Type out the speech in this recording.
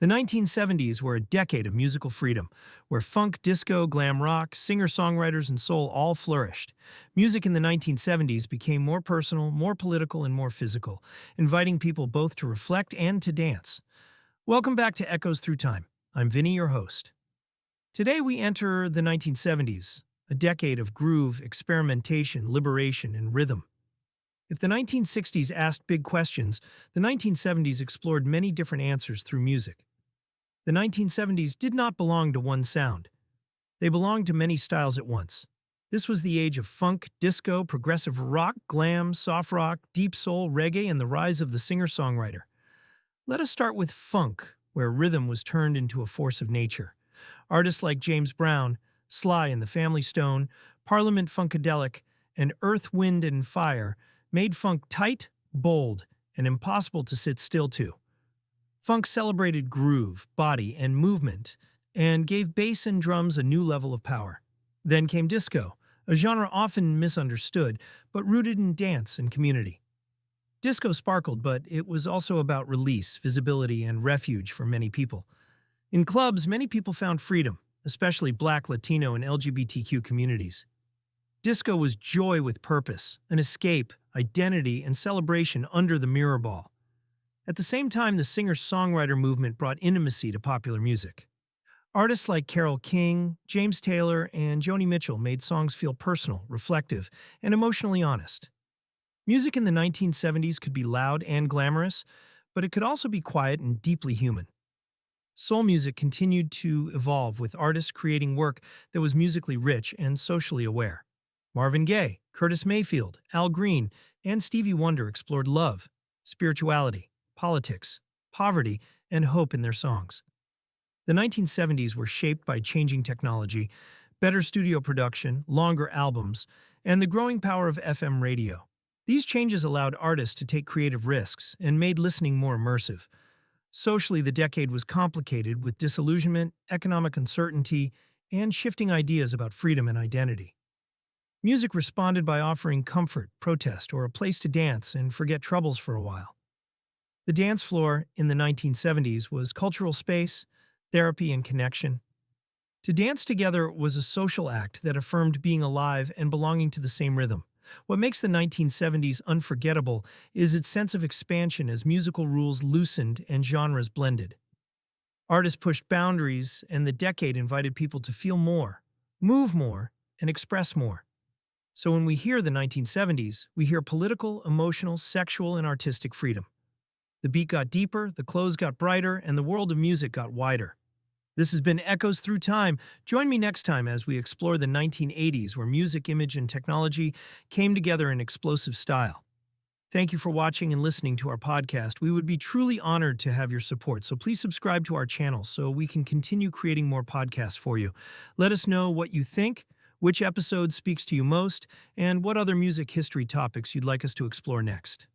The 1970s were a decade of musical freedom, where funk, disco, glam rock, singer-songwriters, and soul all flourished. Music in the 1970s became more personal, more political, and more physical, inviting people both to reflect and to dance. Welcome back to Echoes Through Time. I'm Vinnie, your host. Today we enter the 1970s, a decade of groove, experimentation, liberation, and rhythm. If the 1960s asked big questions, the 1970s explored many different answers through music. The 1970s did not belong to one sound. They belonged to many styles at once. This was the age of funk, disco, progressive rock, glam, soft rock, deep soul, reggae, and the rise of the singer-songwriter. Let us start with funk, where rhythm was turned into a force of nature. Artists like James Brown, Sly and the Family Stone, Parliament-Funkadelic, and Earth, Wind, and Fire made funk tight, bold, and impossible to sit still to. Funk celebrated groove, body, and movement, and gave bass and drums a new level of power. Then came disco, a genre often misunderstood, but rooted in dance and community. Disco sparkled, but it was also about release, visibility, and refuge for many people. In clubs, many people found freedom, especially Black, Latino, and LGBTQ communities. Disco was joy with purpose, an escape, identity, and celebration under the mirror ball. At the same time, the singer-songwriter movement brought intimacy to popular music. Artists like Carole King, James Taylor, and Joni Mitchell made songs feel personal, reflective, and emotionally honest. Music in the 1970s could be loud and glamorous, but it could also be quiet and deeply human. Soul music continued to evolve, with artists creating work that was musically rich and socially aware. Marvin Gaye, Curtis Mayfield, Al Green, and Stevie Wonder explored love, spirituality, politics, poverty, and hope in their songs. The 1970s were shaped by changing technology, better studio production, longer albums, and the growing power of FM radio. These changes allowed artists to take creative risks and made listening more immersive. Socially, the decade was complicated with disillusionment, economic uncertainty, and shifting ideas about freedom and identity. Music responded by offering comfort, protest, or a place to dance and forget troubles for a while. The dance floor in the 1970s was cultural space, therapy, and connection. To dance together was a social act that affirmed being alive and belonging to the same rhythm. What makes the 1970s unforgettable is its sense of expansion as musical rules loosened and genres blended. Artists pushed boundaries, and the decade invited people to feel more, move more, and express more. So when we hear the 1970s, we hear political, emotional, sexual, and artistic freedom. The beat got deeper, the clothes got brighter, and the world of music got wider. This has been Echoes Through Time. Join me next time as we explore the 1980s, where music, image, and technology came together in explosive style. Thank you for watching and listening to our podcast. We would be truly honored to have your support, so please subscribe to our channel so we can continue creating more podcasts for you. Let us know what you think, which episode speaks to you most, and what other music history topics you'd like us to explore next.